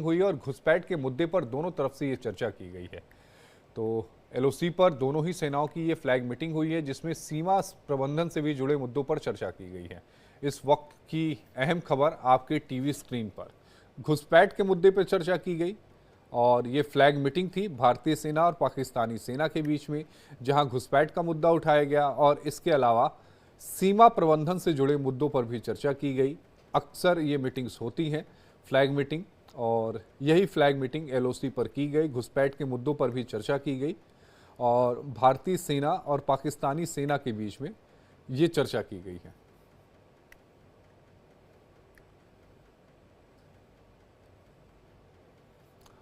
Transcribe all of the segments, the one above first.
हुई और घुसपैठ के मुद्दे पर दोनों तरफ से ये चर्चा की गई है। तो एलओसी पर दोनों ही सेनाओं की ये फ्लैग मीटिंग हुई है, जिसमें सीमा प्रबंधन से भी जुड़े मुद्दों पर चर्चा की गई है। इस वक्त की अहम खबर आपके टीवी स्क्रीन पर। घुसपैठ के मुद्दे पर चर्चा की गई और ये फ्लैग मीटिंग थी भारतीय सेना और पाकिस्तानी सेना के बीच में, जहां घुसपैठ का मुद्दा उठाया गया और इसके अलावा सीमा प्रबंधन से जुड़े मुद्दों पर भी चर्चा की गई। अक्सर ये मीटिंग्स होती हैं, फ्लैग मीटिंग, और यही फ्लैग मीटिंग एलओसी पर की गई। घुसपैठ के मुद्दों पर भी चर्चा की गई और भारतीय सेना और पाकिस्तानी सेना के बीच में ये चर्चा की गई है।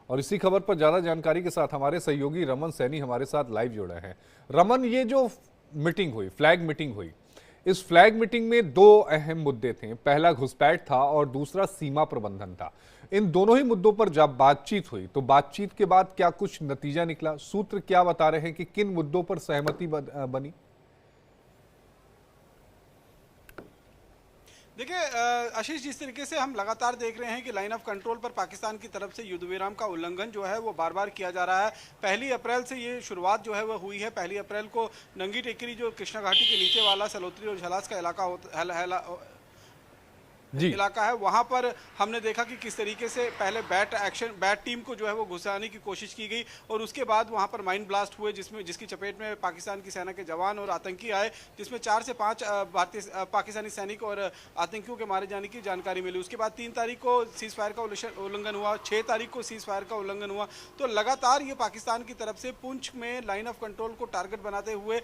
और इसी खबर पर ज्यादा जानकारी के साथ हमारे सहयोगी रमन सैनी हमारे साथ लाइव जुड़े हैं। रमन, ये जो मीटिंग हुई, फ्लैग मीटिंग हुई, इस फ्लैग मीटिंग में दो अहम मुद्दे थे। पहला घुसपैठ था और दूसरा सीमा प्रबंधन था। इन दोनों ही मुद्दों पर जब बातचीत हुई तो बातचीत के बाद क्या कुछ नतीजा निकला? सूत्र क्या बता रहे हैं कि किन मुद्दों पर सहमति बनी? देखिए आशीष, जिस तरीके से हम लगातार देख रहे हैं कि लाइन ऑफ कंट्रोल पर पाकिस्तान की तरफ से युद्ध विराम का उल्लंघन जो है वो बार बार किया जा रहा है। 1 अप्रैल से ये शुरुआत जो है वो हुई है। 1 अप्रैल को नंगी टेकरी, जो कृष्णा घाटी के नीचे वाला सलोत्री और झलास का इलाका है, वहां पर हमने देखा कि किस तरीके से पहले बैट टीम को जो है वो घुसाने की कोशिश की गई और उसके बाद वहां पर माइन ब्लास्ट हुए, जिसकी चपेट में पाकिस्तान की सेना के जवान और आतंकी आए, जिसमें 4 से 5 पाकिस्तानी सैनिक और आतंकियों के मारे जाने की जानकारी मिली। उसके बाद 3 तारीख को सीज फायर का उल्लंघन हुआ, 6 तारीख को सीज फायर का उल्लंघन हुआ। तो लगातार ये पाकिस्तान की तरफ से पुंछ में लाइन ऑफ कंट्रोल को टारगेट बनाते हुए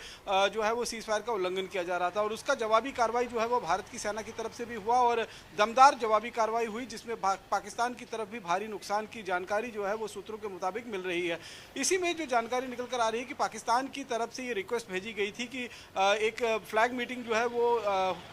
जो है वो सीज फायर का उल्लंघन किया जा रहा था और उसका जवाबी कार्रवाई जो है वो भारत की सेना की तरफ से भी हुआ और दमदार जवाबी कार्रवाई हुई, जिसमें पाकिस्तान की तरफ भी भारी नुकसान की जानकारी जो है वो सूत्रों के मुताबिक मिल रही है। इसी में जो जानकारी निकल कर आ रही है कि पाकिस्तान की तरफ से ये रिक्वेस्ट भेजी गई थी कि एक फ्लैग मीटिंग जो है वो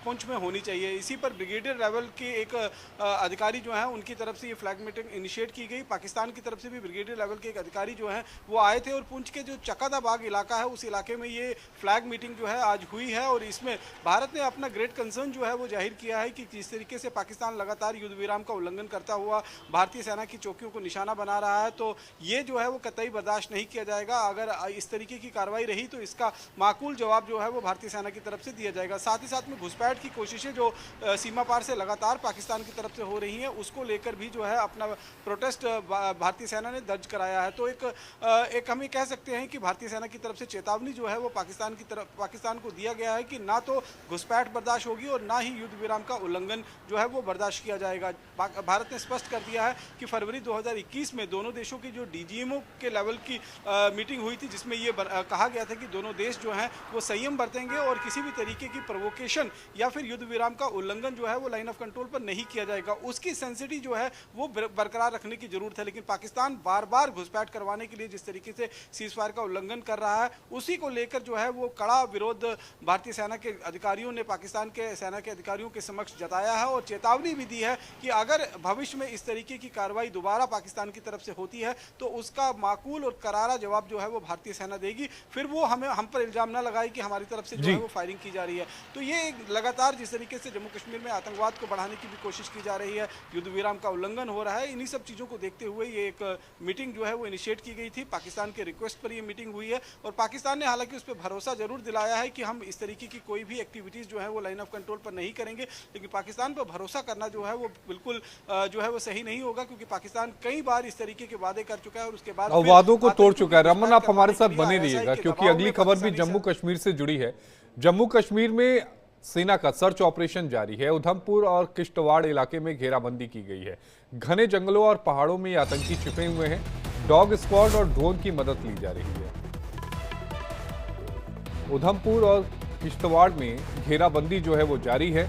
पुंछ में होनी चाहिए। इसी पर ब्रिगेडियर लेवल के एक अधिकारी जो है उनकी तरफ से ये फ्लैग मीटिंग इनिशिएट की गई। पाकिस्तान की तरफ से भी ब्रिगेडियर लेवल के एक अधिकारी जो है वो आए थे और पुंछ के जो चकादा बाग इलाका है उस इलाके में ये फ्लैग मीटिंग जो है आज हुई है और इसमें भारत ने अपना ग्रेट कंसर्न जो है वो जाहिर किया है कि जिस तरीके से पाकिस्तान लगातार युद्ध विराम का उल्लंघन करता हुआ भारतीय सेना की चौकियों को निशाना बना रहा है, तो ये जो है वो कतई बर्दाश्त नहीं किया जाएगा। अगर इस तरीके की कार्रवाई रही तो इसका माकूल जवाब जो है वो भारतीय सेना की तरफ से दिया जाएगा। साथ ही साथ में घुसपैठ की कोशिशें जो सीमा पार से लगातार पाकिस्तान की तरफ से हो रही हैं, उसको लेकर भी जो है अपना प्रोटेस्ट भारतीय सेना ने दर्ज कराया है। तो एक हम ये कह सकते हैं कि भारतीय सेना की तरफ से चेतावनी जो है वो पाकिस्तान को दिया गया है कि ना तो घुसपैठ बर्दाश्त होगी और ना ही युद्ध विराम का उल्लंघन जो है वो बर्दाश्त किया जाएगा। भारत ने स्पष्ट कर दिया है कि फरवरी 2021 में दोनों देशों की जो डीजीएमओ के लेवल की मीटिंग हुई थी, जिसमें ये कहा गया था कि दोनों देश जो हैं वो संयम बरतेंगे और किसी भी तरीके की प्रोवोकेशन या फिर युद्ध विराम का उल्लंघन जो है वो लाइन ऑफ कंट्रोल पर नहीं किया जाएगा। उसकी सेंसिटी जो है वो बरकरार रखने की जरूरत है, लेकिन पाकिस्तान बार बार घुसपैठ करवाने के लिए जिस तरीके से सीज फायर का उल्लंघन कर रहा है, उसी को लेकर जो है वो कड़ा विरोध भारतीय सेना के अधिकारियों ने पाकिस्तान के सेना के अधिकारियों के समक्ष जताया है और चेतावनी भी दी है कि अगर भविष्य में इस तरीके की कार्रवाई दोबारा पाकिस्तान की तरफ से होती है तो उसका माकूल और करारा जवाब जो है वो भारतीय सेना देगी। फिर वो हम पर इल्जाम ना लगाए कि हमारी तरफ से जो है वो फायरिंग की जा रही है। तो ये लगातार जिस तरीके से जम्मू कश्मीर में आतंकवाद को बढ़ाने की भी कोशिश की जा रही है, युद्ध विराम का उल्लंघन हो रहा है, इन्हीं सब चीज़ों को देखते हुए ये एक मीटिंग जो है वो इनिशिएट की गई थी। पाकिस्तान के रिक्वेस्ट पर ये मीटिंग हुई है और पाकिस्तान ने हालांकि उस पर भरोसा जरूर दिलाया है कि हम इस तरीके की कोई भी एक्टिविटीज़ जो है वो लाइन ऑफ कंट्रोल पर नहीं करेंगे, लेकिन पाकिस्तान पर भरोसा करना जो है वो बिल्कुल जो है वो सही नहीं होगा, क्योंकि पाकिस्तान कई बार इस तरीके के वादे कर चुका है और उसके बाद वादों को तोड़ चुका है। रमन, आप हमारे साथ बने रहिएगा क्योंकि अगली खबर भी जम्मू कश्मीर से जुड़ी है। जम्मू कश्मीर में सेना का सर्च ऑपरेशन जारी है। उधमपुर और किश्तवाड़ इलाके में घेराबंदी की गई है। घने जंगलों और पहाड़ों में आतंकी छिपे हुए हैं। डॉग स्क्वाड और ड्रोन की मदद ली जा रही है। उधमपुर और किश्तवाड़ में घेराबंदी जो है वो जारी है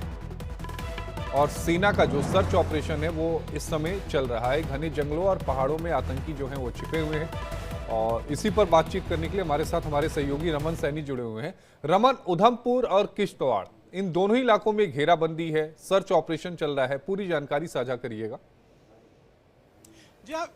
और सेना का जो सर्च ऑपरेशन है वो इस समय चल रहा है। घने जंगलों और पहाड़ों में आतंकी जो हैं वो छिपे हुए हैं और इसी पर बातचीत करने के लिए हमारे साथ हमारे सहयोगी रमन सैनी जुड़े हुए हैं। रमन, उधमपुर और किश्तवाड़ इन दोनों ही इलाकों में घेराबंदी है, सर्च ऑपरेशन चल रहा है, पूरी जानकारी साझा करिएगा। जी हाँ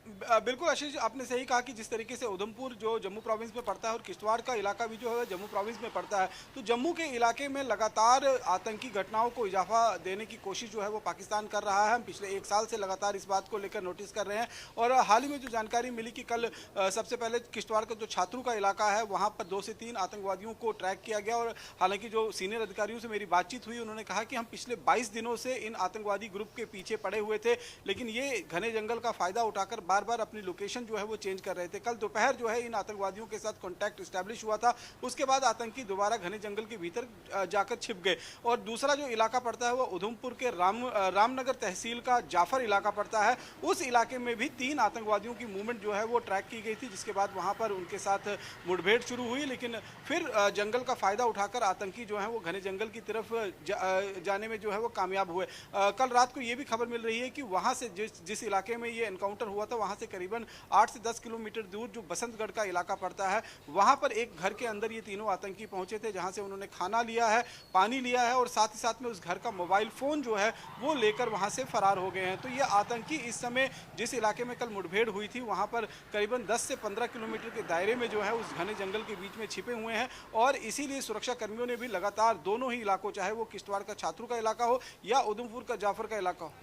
बिल्कुल आशीष, आपने सही कहा कि जिस तरीके से उधमपुर जो जम्मू प्रोविंस में पड़ता है और किश्तवाड़ का इलाका भी जो है जम्मू प्रोविंस में पड़ता है, तो जम्मू के इलाके में लगातार आतंकी घटनाओं को इजाफा देने की कोशिश जो है वो पाकिस्तान कर रहा है। हम पिछले 1 साल से लगातार इस बात को लेकर नोटिस कर रहे हैं और हाल ही में जो जानकारी मिली कि कल सबसे पहले किश्तवाड़ का जो छात्रू का इलाका है वहाँ पर 2 से 3 आतंकवादियों को ट्रैक किया गया और हालांकि जो सीनियर अधिकारियों से मेरी बातचीत हुई उन्होंने कहा कि हम पिछले 22 दिनों से इन आतंकवादी ग्रुप के पीछे पड़े हुए थे, लेकिन ये घने जंगल का फायदा उठाकर बार बार अपनी लोकेशन जो है वो चेंज कर रहे थे। कल दोपहर जो है इन आतंकवादियों के साथ कॉन्टैक्ट स्टैब्लिश हुआ था, उसके बाद आतंकी दोबारा घने जंगल के भीतर जाकर छिप गए। और दूसरा जो इलाका पड़ता है वो उधमपुर के रामनगर तहसील का जाफर इलाका पड़ता है। उस इलाके में भी 3 आतंकवादियों की मूवमेंट जो है वो ट्रैक की गई थी, जिसके बाद वहां पर उनके साथ मुठभेड़ शुरू हुई, लेकिन फिर जंगल का फायदा उठाकर आतंकी जो है वो घने जंगल की तरफ जाने में जो है वो कामयाब हुए। कल रात को ये भी खबर मिल रही है कि वहां से जिस इलाके में ये एनकाउंटर हुआ था वहां से करीबन 8 से 10 किलोमीटर दूर जो बसंतगढ़ का इलाका पड़ता है, वहां पर एक घर के अंदर ये तीनों आतंकी पहुंचे थे, जहां से उन्होंने खाना लिया है, पानी लिया है और साथ ही साथ में उस घर का मोबाइल फोन जो है वो लेकर वहां से फरार हो गए हैं। तो ये आतंकी इस समय जिस इलाके में कल मुठभेड़ हुई थी वहां पर करीबन 10 से 15 किलोमीटर के दायरे में जो है उस घने जंगल के बीच में छिपे हुए हैं और इसीलिए सुरक्षा कर्मियों ने भी लगातार दोनों ही इलाकों, चाहे वो किश्तवाड़ का छात्रू का इलाका हो या उधमपुर का जाफर का इलाका हो,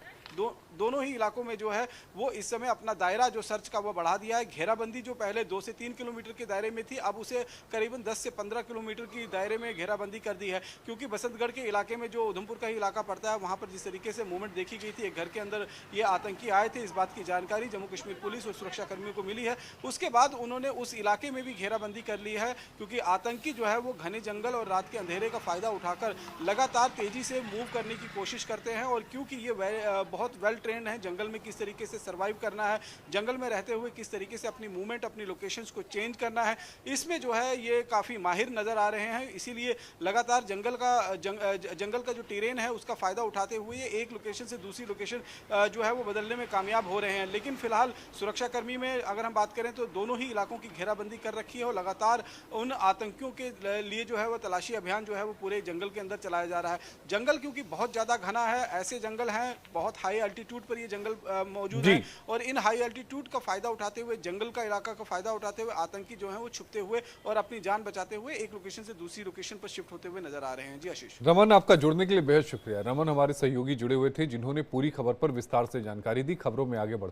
दोनों ही इलाकों में जो है वो इस समय अपना दायरा जो सर्च का वो बढ़ा दिया है। घेराबंदी जो पहले 2 से 3 किलोमीटर के दायरे में थी, अब उसे करीबन 10 से 15 किलोमीटर की दायरे में घेराबंदी कर दी है, क्योंकि बसंतगढ़ के इलाके में जो उधमपुर का ही इलाका पड़ता है वहाँ पर जिस तरीके से मूवमेंट देखी गई थी, एक घर के अंदर ये आतंकी आए थे, इस बात की जानकारी जम्मू कश्मीर पुलिस और सुरक्षा कर्मियों को मिली है। उसके बाद उन्होंने उस इलाके में भी घेराबंदी कर ली है, क्योंकि आतंकी जो है वो घने जंगल और रात के अंधेरे का फायदा उठाकर लगातार तेजी से मूव करने की कोशिश करते हैं और क्योंकि ये बहुत वेल ट्रेंड है जंगल में किस तरीके से सर्वाइव करना है, जंगल में रहते हुए किस तरीके से अपनी मूवमेंट, अपनी लोकेशंस को चेंज करना है, इसमें जो है ये काफ़ी माहिर नज़र आ रहे हैं। इसीलिए लगातार जंगल का जो टेरेन है उसका फ़ायदा उठाते हुए ये एक लोकेशन से दूसरी लोकेशन जो है वो बदलने में कामयाब हो रहे हैं। लेकिन फिलहाल सुरक्षाकर्मी में अगर हम बात करें तो दोनों ही इलाकों की घेराबंदी कर रखी है और लगातार उन आतंकियों के लिए जो है वो तलाशी अभियान जो है वो पूरे जंगल के अंदर चलाया जा रहा है। जंगल क्योंकि बहुत ज़्यादा घना है, ऐसे जंगल हैं, बहुत हाई अल्टीट्यूड पर ये जंगल मौजूद है और इन हाई अल्टीट्यूड का फायदा उठाते हुए, जंगल का इलाका का फायदा उठाते हुए आतंकी जो है वो छुपते हुए और अपनी जान बचाते हुए एक लोकेशन से दूसरी लोकेशन पर शिफ्ट होते हुए नजर आ रहे हैं। जी आशीष। रमन, आपका जुड़ने के लिए बेहद शुक्रिया। रमन हमारे सहयोगी जुड़े हुए थे जिन्होंने पूरी खबर पर विस्तार से जानकारी दी। खबरों में आगे बढ़